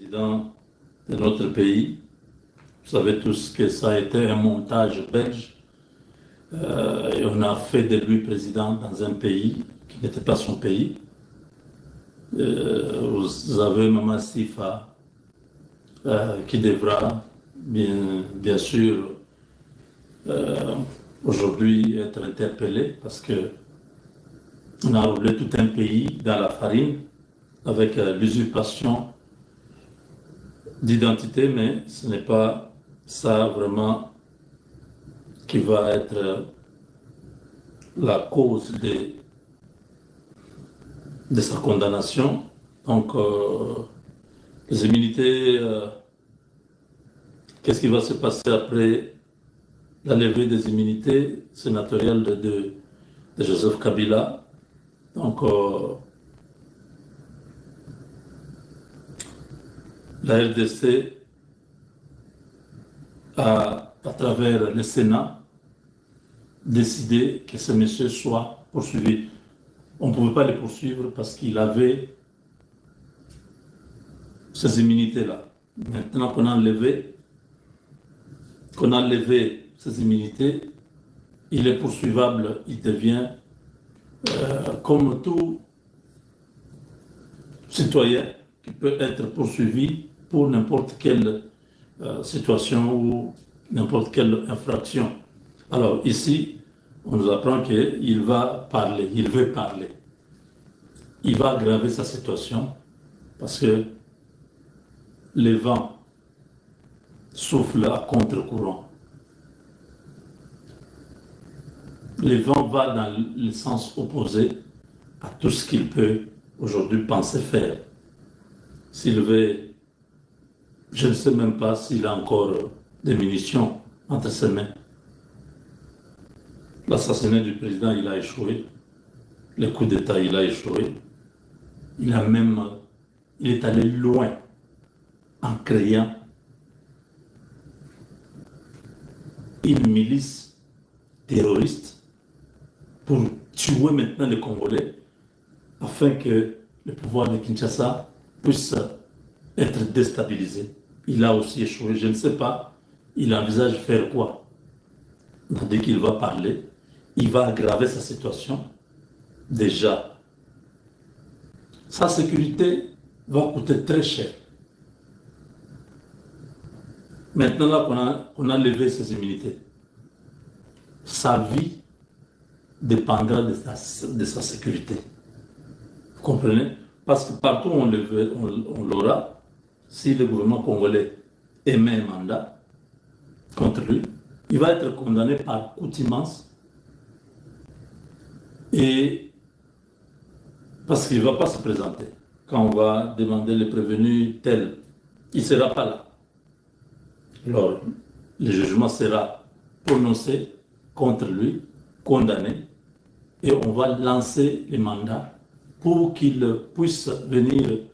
président de notre pays. Vous savez tous que ça a été un montage belge. Et on a fait de lui président dans un pays qui n'était pas son pays. Vous avez Maman Sifa qui devra bien sûr aujourd'hui être interpellé parce que on a roulé tout un pays dans la farine avec l'usurpation d'identité, mais ce n'est pas ça vraiment qui va être la cause de sa condamnation. Donc, les immunités, qu'est-ce qui va se passer après la levée des immunités sénatoriales de Joseph Kabila? Donc, la RDC a, à travers le Sénat, décidé que ce monsieur soit poursuivi. On ne pouvait pas le poursuivre parce qu'il avait ces immunités-là. Maintenant qu'on a levé ces immunités, il est poursuivable, il devient comme tout citoyen qui peut être poursuivi pour n'importe quelle situation ou n'importe quelle infraction. Alors ici, on nous apprend qu'il va parler, il veut parler. Il va aggraver sa situation parce que les vents soufflent à contre-courant. Le vent va dans le sens opposé à tout ce qu'il peut aujourd'hui penser faire. S'il veut, je ne sais même pas s'il a encore des munitions entre ses mains. L'assassinat du président, il a échoué. Le coup d'État, il a échoué. Il est allé loin en créant une milice terroriste pour tuer maintenant les Congolais afin que le pouvoir de Kinshasa puisse être déstabilisé. Il a aussi échoué. Je ne sais pas, il envisage faire quoi? Dès qu'il va parler, il va aggraver sa situation. Déjà, sa sécurité va coûter très cher. Maintenant là qu'on a levé ses immunités, sa vie dépendra de sa sécurité. Vous comprenez? Parce que partout où on l'aura, si le gouvernement congolais émet un mandat contre lui, il va être condamné par contumace et parce qu'il ne va pas se présenter. Quand on va demander le prévenu tel, il ne sera pas là. Alors, le jugement sera prononcé contre lui, condamné, et on va lancer les mandats pour qu'il puisse venir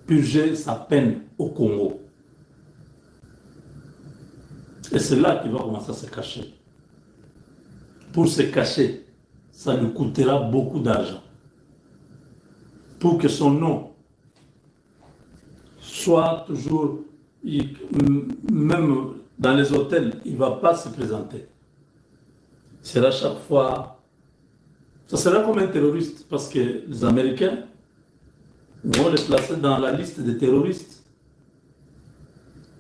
purger sa peine au Congo. Et c'est là qu'il va commencer à se cacher. Pour se cacher, ça lui coûtera beaucoup d'argent. Pour que son nom soit toujours, même dans les hôtels, il ne va pas se présenter. C'est à chaque fois, ça sera comme un terroriste, parce que les Américains vont les placer dans la liste des terroristes.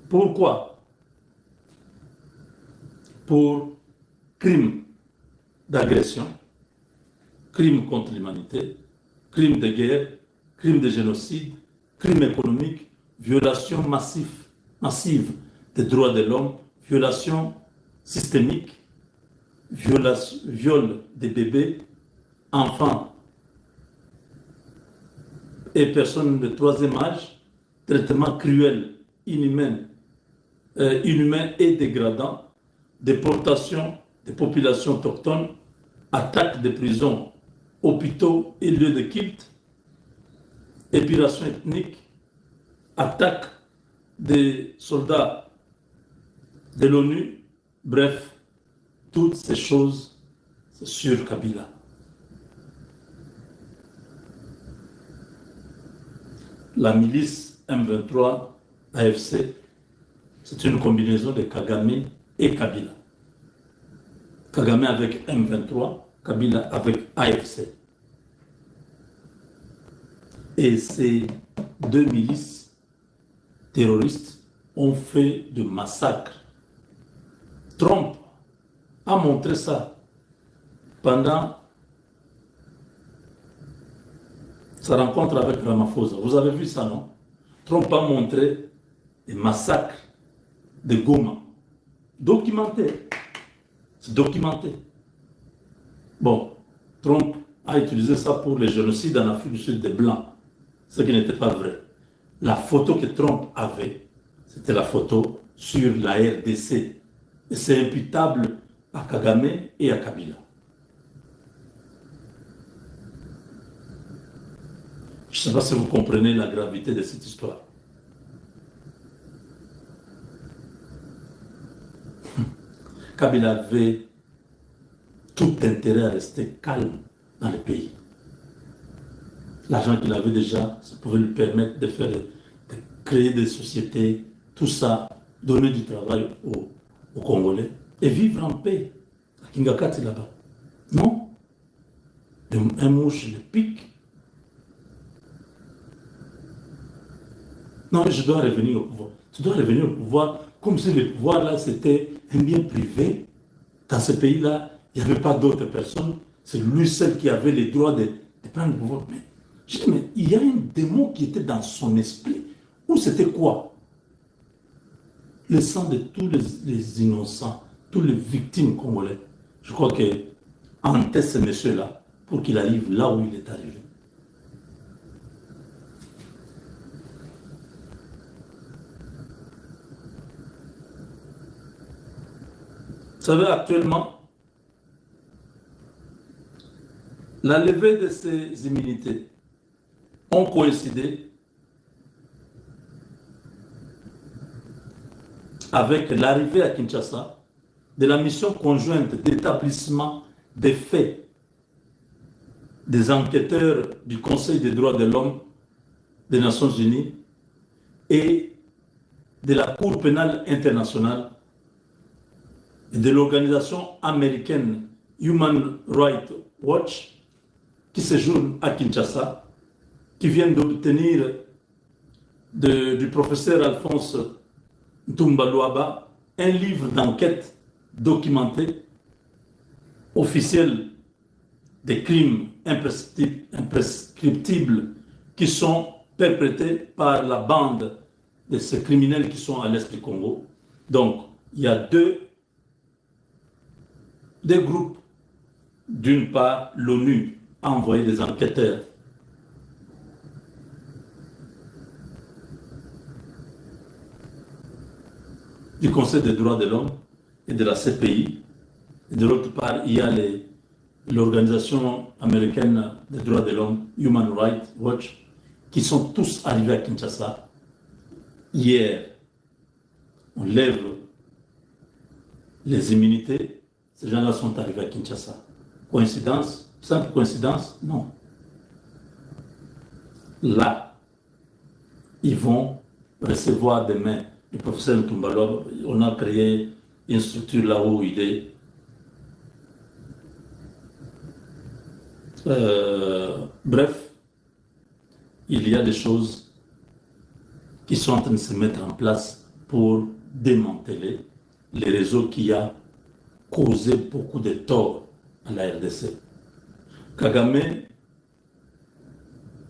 Pourquoi? Pour crimes d'agression, crimes contre l'humanité, crimes de guerre, crimes de génocide, crimes économiques, violations massives des droits de l'homme, violations systémiques, viol des bébés, enfants et personnes de troisième âge, traitements cruels, inhumains et dégradants, déportation des populations autochtones, attaques de prisons, hôpitaux et lieux de culte, épuration ethnique, attaques des soldats de l'ONU, bref, toutes ces choses, c'est sur Kabila. La milice M23 AFC, c'est une combinaison de Kagame et Kabila. Kagame avec M23, Kabila avec AFC. Et ces deux milices terroristes ont fait de massacres. Trump a montré ça pendant sa rencontre avec Ramaphosa. Vous avez vu ça, non? Trump a montré des massacres de Goma. Documenté. C'est documenté. Bon, Trump a utilisé ça pour les génocides en Afrique du Sud des Blancs, ce qui n'était pas vrai. La photo que Trump avait, c'était la photo sur la RDC. Et c'est imputable à Kagame et à Kabila. Je ne sais pas si vous comprenez la gravité de cette histoire. Kabila avait tout intérêt à rester calme dans le pays. L'argent qu'il avait déjà, ça pouvait lui permettre de créer des sociétés, tout ça, donner du travail aux Congolais et vivre en paix à Kingakati là-bas. Non. Un mouche le pique. Non, je dois revenir au pouvoir. Tu dois revenir au pouvoir comme si le pouvoir là c'était un bien privé. Dans ce pays-là, il n'y avait pas d'autres personnes. C'est lui seul qui avait le droit de prendre le pouvoir. Mais, je dis, mais il y a un démon qui était dans son esprit. Ou c'était quoi? Le sang de tous les innocents, toutes les victimes congolais. Je crois qu'en teste ce monsieur-là pour qu'il arrive là où il est arrivé. Vous savez, actuellement, la levée de ces immunités ont coïncidé avec l'arrivée à Kinshasa de la mission conjointe d'établissement des faits des enquêteurs du Conseil des droits de l'homme des Nations Unies et de la Cour pénale internationale et de l'organisation américaine Human Rights Watch qui séjourne à Kinshasa, qui viennent d'obtenir du professeur Alphonse Ntumba un livre d'enquête documenté, officiel des crimes imprescriptibles qui sont perpétrés par la bande de ces criminels qui sont à l'est du Congo. Donc, il y a deux groupes. D'une part, l'ONU a envoyé des enquêteurs du Conseil des droits de l'homme et de la CPI. Et de l'autre part, il y a l'organisation américaine des droits de l'homme, Human Rights Watch, qui sont tous arrivés à Kinshasa. Hier, on lève les immunités. Ces gens-là sont arrivés à Kinshasa. Coïncidence? Simple coïncidence? Non. Là, ils vont recevoir demain le professeur Ntumba. On a créé une structure là où il est. Bref, il y a des choses qui sont en train de se mettre en place pour démanteler les réseaux qui a causé beaucoup de tort à la RDC. Kagame,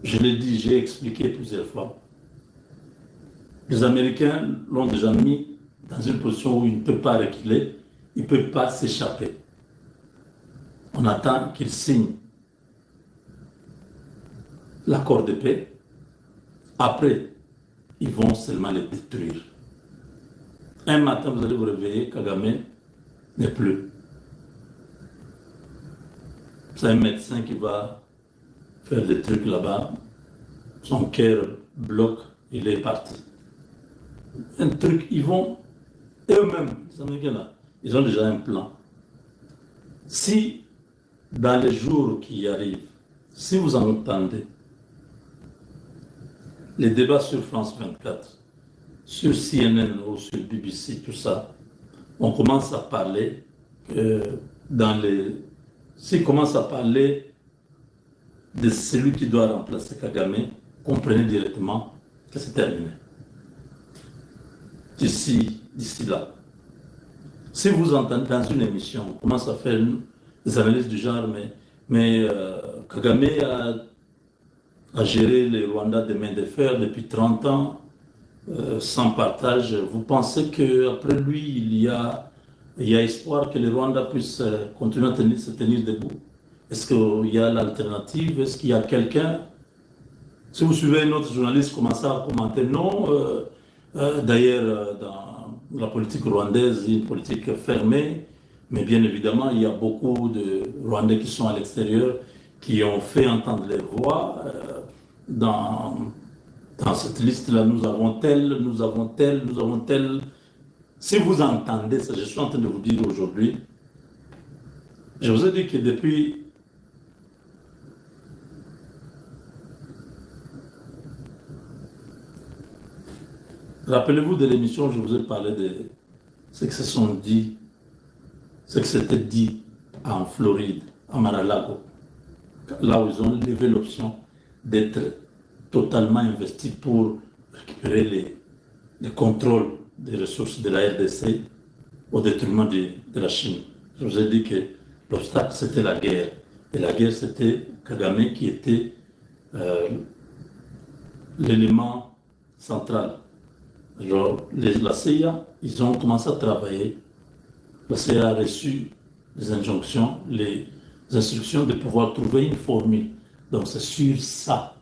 je l'ai dit, j'ai expliqué plusieurs fois, les Américains l'ont déjà mis dans une position où il ne peut pas reculer, il ne peut pas s'échapper. On attend qu'il signe l'accord de paix. Après, ils vont seulement les détruire. Un matin, vous allez vous réveiller, Kagame n'est plus. C'est un médecin qui va faire des trucs là-bas. Son cœur bloque, il est parti. Un truc, ils vont, eux-mêmes, les Américains là, ils ont déjà un plan. Si, dans les jours qui arrivent, si vous entendez les débats sur France 24, sur CNN ou sur BBC, tout ça, on commence à parler s'il commence à parler de celui qui doit remplacer Kagame, comprenez directement que c'est terminé. D'ici là. Si vous entendez dans une émission, on commence à faire des analyses du genre, mais Kagame a géré le Rwanda de main de fer depuis 30 ans, sans partage. Vous pensez qu'après lui, il y a espoir que le Rwanda puisse continuer à se tenir debout? Est-ce qu'il y a l'alternative? Est-ce qu'il y a quelqu'un? Si vous suivez un autre journaliste commencer à commenter, non. D'ailleurs, dans la politique rwandaise, il y a une politique fermée, mais bien évidemment, il y a beaucoup de Rwandais qui sont à l'extérieur, qui ont fait entendre leur voix. Dans cette liste-là, nous avons tel, nous avons tel, nous avons tel. Si vous entendez ça, je suis en train de vous dire aujourd'hui, je vous ai dit que depuis rappelez-vous de l'émission, je vous ai parlé de ce que s'était dit en Floride, à Mar-a-Lago, là où ils ont levé l'option d'être totalement investis pour récupérer les contrôles des ressources de la RDC au détriment de la Chine. Je vous ai dit que l'obstacle, c'était la guerre. Et la guerre, c'était Kagame qui était l'élément central. Alors, la CIA, ils ont commencé à travailler. La CIA a reçu les injonctions, les instructions de pouvoir trouver une formule. Donc, c'est sur ça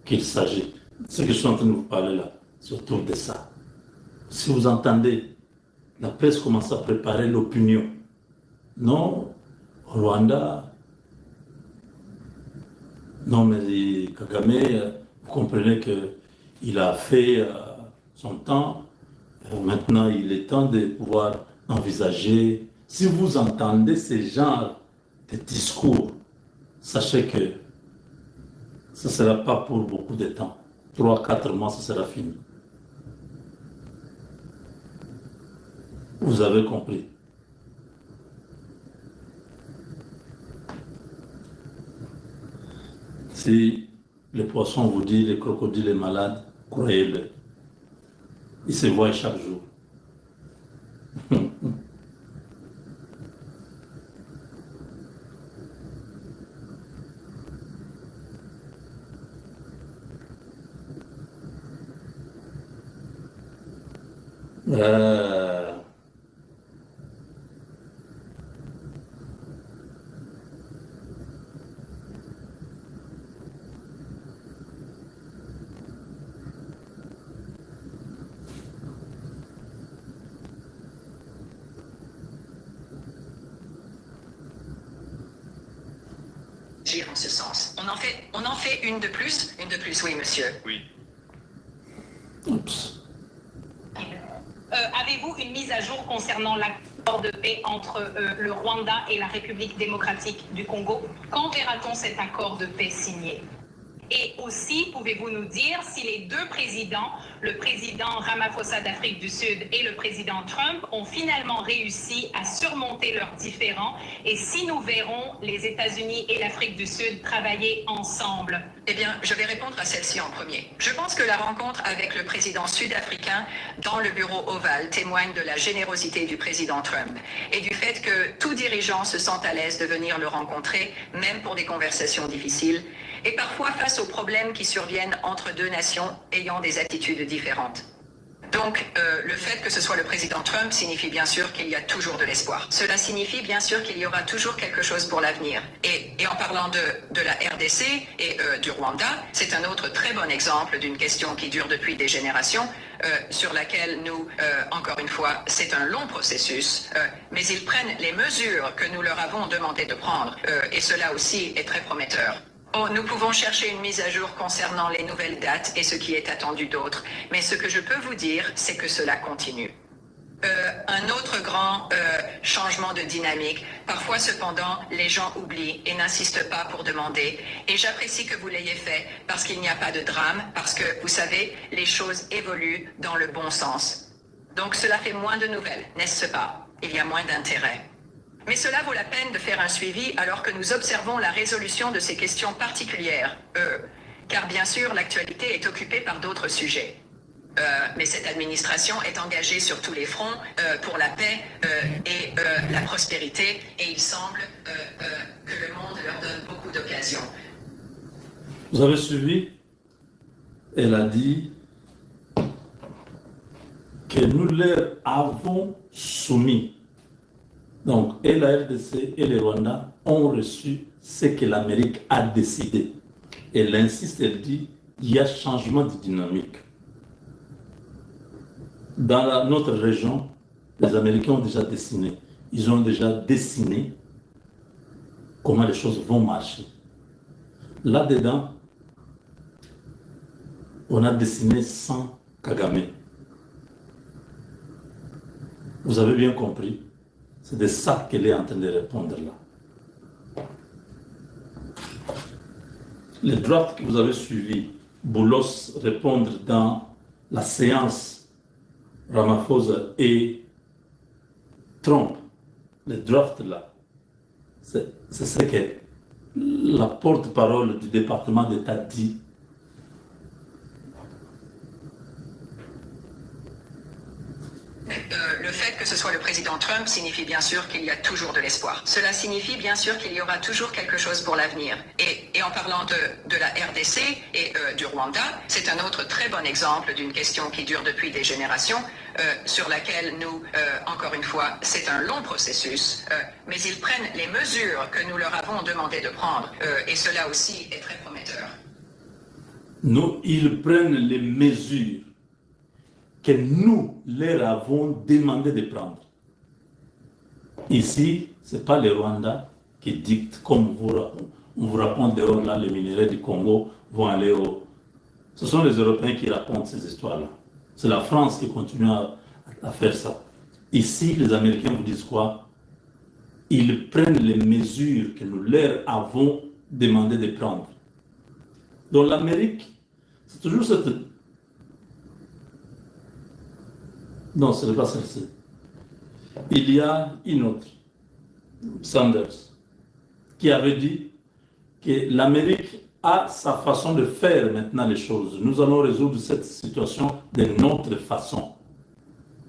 qu'il s'agit. Ce que je suis en train de vous parler là, c'est autour de ça. Si vous entendez, la presse commence à préparer l'opinion. Non, au Rwanda, non, mais Kagame, vous comprenez qu'il a fait son temps. Maintenant, il est temps de pouvoir envisager. Si vous entendez ce genre de discours, sachez que ce ne sera pas pour beaucoup de temps. 3-4 mois, ce sera fini. Vous avez compris. Si le poisson vous dit le crocodile est malade, croyez-le. Il se voit chaque jour. En ce sens. On en fait une de plus, oui, monsieur. Oui. Oups. Avez-vous une mise à jour concernant l'accord de paix entre le Rwanda et la République démocratique du Congo? Quand verra-t-on cet accord de paix signé? Et aussi, pouvez-vous nous dire si les deux présidents, le président Ramaphosa d'Afrique du Sud et le président Trump, ont finalement réussi à surmonter leurs différends et si nous verrons les États-Unis et l'Afrique du Sud travailler ensemble? Eh bien, je vais répondre à celle-ci en premier. Je pense que la rencontre avec le président sud-africain dans le bureau ovale témoigne de la générosité du président Trump et du fait que tout dirigeant se sent à l'aise de venir le rencontrer, même pour des conversations difficiles, et parfois face aux problèmes qui surviennent entre deux nations ayant des attitudes différentes. Donc, le fait que ce soit le président Trump signifie bien sûr qu'il y a toujours de l'espoir. Cela signifie bien sûr qu'il y aura toujours quelque chose pour l'avenir. Et en parlant de la RDC et du Rwanda, c'est un autre très bon exemple d'une question qui dure depuis des générations, sur laquelle nous, encore une fois, c'est un long processus, mais ils prennent les mesures que nous leur avons demandé de prendre, et cela aussi est très prometteur. Oh, nous pouvons chercher une mise à jour concernant les nouvelles dates et ce qui est attendu d'autre, mais ce que je peux vous dire, c'est que cela continue. Un autre grand changement de dynamique. Parfois, cependant, les gens oublient et n'insistent pas pour demander. Et j'apprécie que vous l'ayez fait parce qu'il n'y a pas de drame, parce que, vous savez, les choses évoluent dans le bon sens. Donc cela fait moins de nouvelles, n'est-ce pas? Il y a moins d'intérêt. Mais cela vaut la peine de faire un suivi alors que nous observons la résolution de ces questions particulières. Car bien sûr, l'actualité est occupée par d'autres sujets. Mais cette administration est engagée sur tous les fronts pour la paix et la prospérité, et il semble que le monde leur donne beaucoup d'occasions. Vous avez suivi? Elle a dit que nous leur avons soumis. Donc, et la RDC et le Rwanda ont reçu ce que l'Amérique a décidé. Elle insiste, elle dit, il y a changement de dynamique. Dans notre région, les Américains ont déjà dessiné. Ils ont déjà dessiné comment les choses vont marcher. Là-dedans, on a dessiné sans Kagame. Vous avez bien compris. C'est de ça qu'elle est en train de répondre là. Les drafts que vous avez suivis, Boulos répondre dans la séance Ramaphosa et Trump, les drafts là, c'est ce que la porte-parole du département d'État dit. Le fait que ce soit le président Trump signifie bien sûr qu'il y a toujours de l'espoir. Cela signifie bien sûr qu'il y aura toujours quelque chose pour l'avenir. Et en parlant de la RDC et du Rwanda, c'est un autre très bon exemple d'une question qui dure depuis des générations, sur laquelle nous, encore une fois, c'est un long processus, mais ils prennent les mesures que nous leur avons demandé de prendre, et cela aussi est très prometteur. Nous, ils prennent les mesures que nous leur avons demandé de prendre. Ici, ce n'est pas le Rwanda qui dicte, comme on vous raconte dehors là, les minéraux du Congo vont aller au... Ce sont les Européens qui racontent ces histoires-là. C'est la France qui continue à faire ça. Ici, les Américains vous disent quoi? Ils prennent les mesures que nous leur avons demandé de prendre. Donc l'Amérique, c'est toujours cette... Non, ce n'est pas celle-ci. Il y a une autre, Sanders, qui avait dit que l'Amérique a sa façon de faire maintenant les choses. Nous allons résoudre cette situation de notre façon.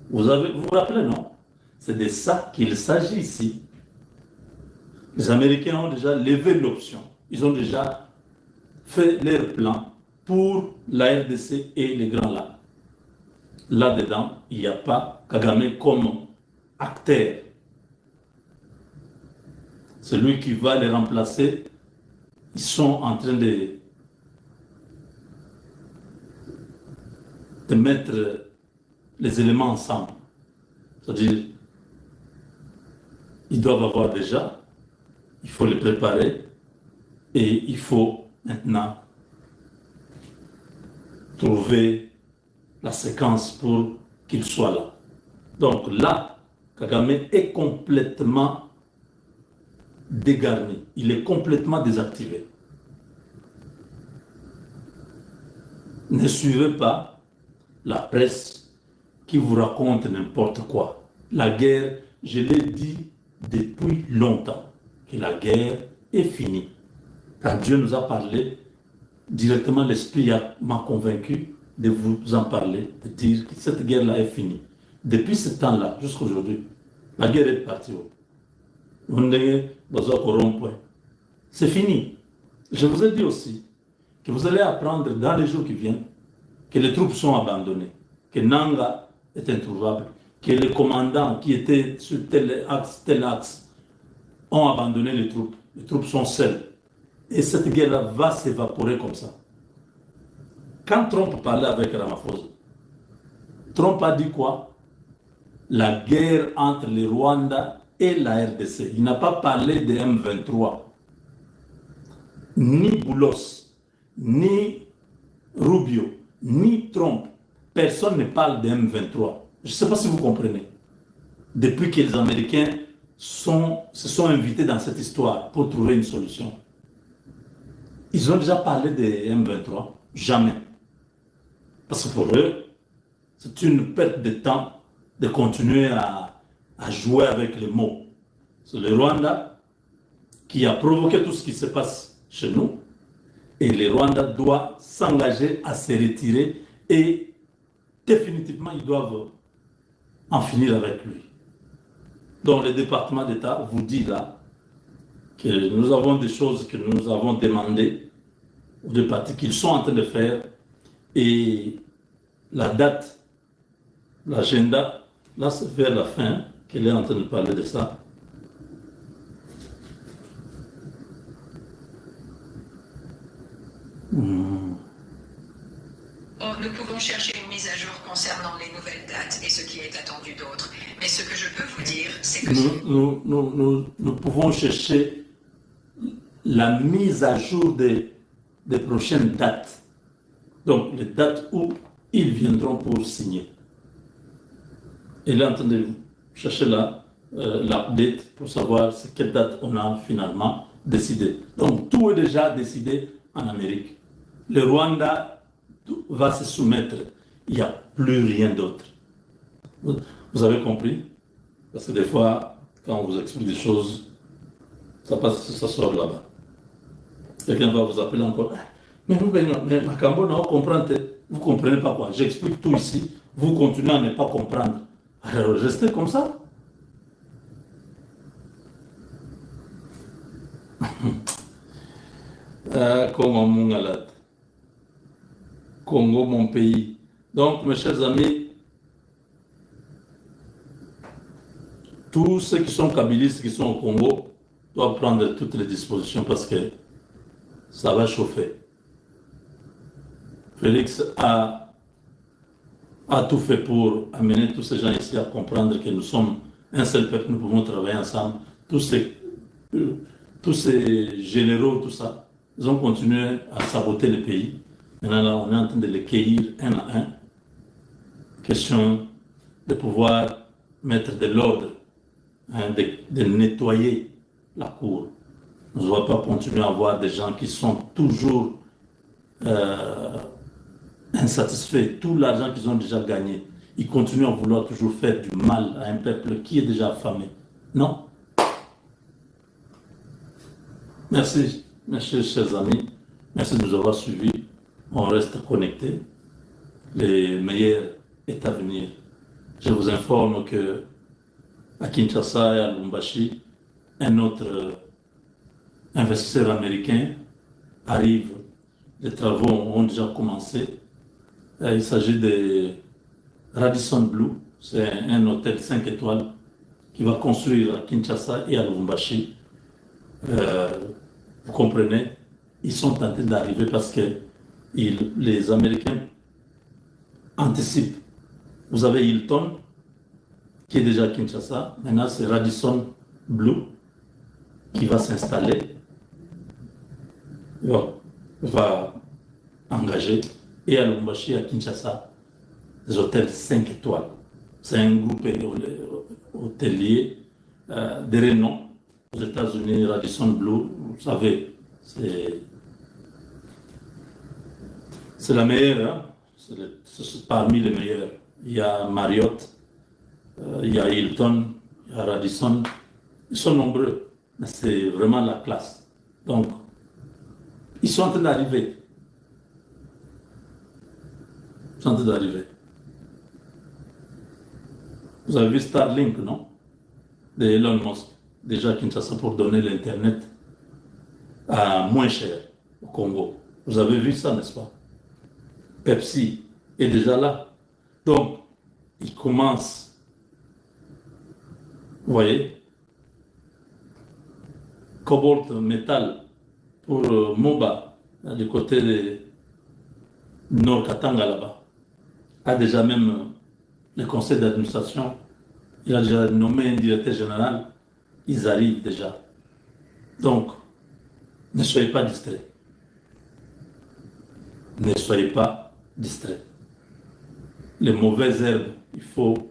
Vous vous rappelez, non? C'est de ça qu'il s'agit ici. Les Américains ont déjà levé l'option. Ils ont déjà fait leur plan pour la RDC et les Grands Lacs. Là-dedans, il n'y a pas Kagame comme acteur. Celui qui va les remplacer, ils sont en train de mettre les éléments ensemble. C'est-à-dire, ils doivent avoir déjà, il faut les préparer et il faut maintenant trouver la séquence pour qu'ils soient là. Donc là, Kagame est complètement dégarni. Il est complètement désactivé. Ne suivez pas la presse qui vous raconte n'importe quoi. La guerre, je l'ai dit depuis longtemps, que la guerre est finie. Quand Dieu nous a parlé, directement l'Esprit m'a convaincu de vous en parler, de dire que cette guerre-là est finie. Depuis ce temps-là, jusqu'à aujourd'hui, la guerre est partie. C'est fini. Je vous ai dit aussi que vous allez apprendre dans les jours qui viennent que les troupes sont abandonnées, que Nanga est introuvable, que les commandants qui étaient sur tel axe, ont abandonné les troupes sont seules. Et cette guerre-là va s'évaporer comme ça. Quand Trump parlait avec Ramaphosa, Trump a dit quoi? La guerre entre le Rwanda et la RDC. Il n'a pas parlé de M23. Ni Boulos, ni Rubio, ni Trump. Personne ne parle de M23. Je ne sais pas si vous comprenez. depuis que les Américains se sont invités dans cette histoire pour trouver une solution. Ils ont déjà parlé des M23? Jamais. Parce que pour eux, c'est une perte de temps de continuer à jouer avec les mots. C'est le Rwanda qui a provoqué tout ce qui se passe chez nous. Et le Rwanda doit s'engager à se retirer et définitivement, ils doivent en finir avec lui. Donc le département d'État vous dit là que nous avons des choses que nous avons demandées aux deux parties qu'ils sont en train de faire et la date, l'agenda, là c'est vers la fin qu'elle est en train de parler de ça. Nous pouvons chercher une mise à jour concernant les nouvelles dates et ce qui est attendu d'autre. Mais ce que je peux vous dire, c'est que... Nous pouvons chercher la mise à jour des prochaines dates. Donc, les dates où ils viendront pour signer. Elle est en train de chercher l'update pour savoir quelle date on a finalement décidé. Donc, tout est déjà décidé en Amérique. Le Rwanda va se soumettre. Il n'y a plus rien d'autre. Vous avez compris? Parce que des fois, quand on vous explique des choses, ça sort là-bas. Quelqu'un va vous appeler encore. Mais vous ne comprenez pas quoi. J'explique tout ici. Vous continuez à ne pas comprendre. Alors, restez comme ça. Congo, mon galade. Congo, mon pays. Donc, mes chers amis, tous ceux qui sont kabylistes, qui sont au Congo, doivent prendre toutes les dispositions parce que ça va chauffer. Félix a tout fait pour amener tous ces gens ici à comprendre que nous sommes un seul peuple, nous pouvons travailler ensemble. Tous ces généraux, tout ça, ils ont continué à saboter le pays. Maintenant, là, on est en train de les cueillir un à un. Question de pouvoir mettre de l'ordre, hein, de nettoyer la cour. On ne va pas continuer à avoir des gens qui sont toujours insatisfaits. Tout l'argent qu'ils ont déjà gagné, ils continuent à vouloir toujours faire du mal à un peuple qui est déjà affamé. Non. Merci, mes chers amis. Merci de nous avoir suivis. On reste connectés. Le meilleur est à venir. Je vous informe que à Kinshasa et à Lubumbashi, un autre investisseur américain arrive. Les travaux ont déjà commencé. Il s'agit de Radisson Blu. C'est un hôtel 5 étoiles qui va construire à Kinshasa et à Lubumbashi. Vous comprenez, ils sont en train d'arriver parce que les Américains anticipent. Vous avez Hilton qui est déjà à Kinshasa. Maintenant, c'est Radisson Blu qui va s'installer. Va engager. Et à Lubumbashi, à Kinshasa, des hôtels 5 étoiles. C'est un groupe hôtelier de renom aux États-Unis, Radisson Blu. Vous savez, c'est la meilleure, hein? C'est parmi les meilleurs. Il y a Marriott, il y a Hilton, il y a Radisson. Ils sont nombreux, mais c'est vraiment la classe. Donc, ils sont en train d'arriver. Ils sont en train d'arriver. Vous avez vu Starlink, non? De Elon Musk. Déjà Kinshasa pour donner l'Internet à moins cher au Congo. Vous avez vu ça, n'est-ce pas? Pepsi est déjà là. Donc, il commence. Vous voyez? Cobalt Metal pour Moba, du côté de Nord Katanga là-bas, a déjà même le conseil d'administration, il a déjà nommé un directeur général, ils arrivent déjà. Donc, ne soyez pas distraits. Ne soyez pas distraits. Les mauvaises herbes, il faut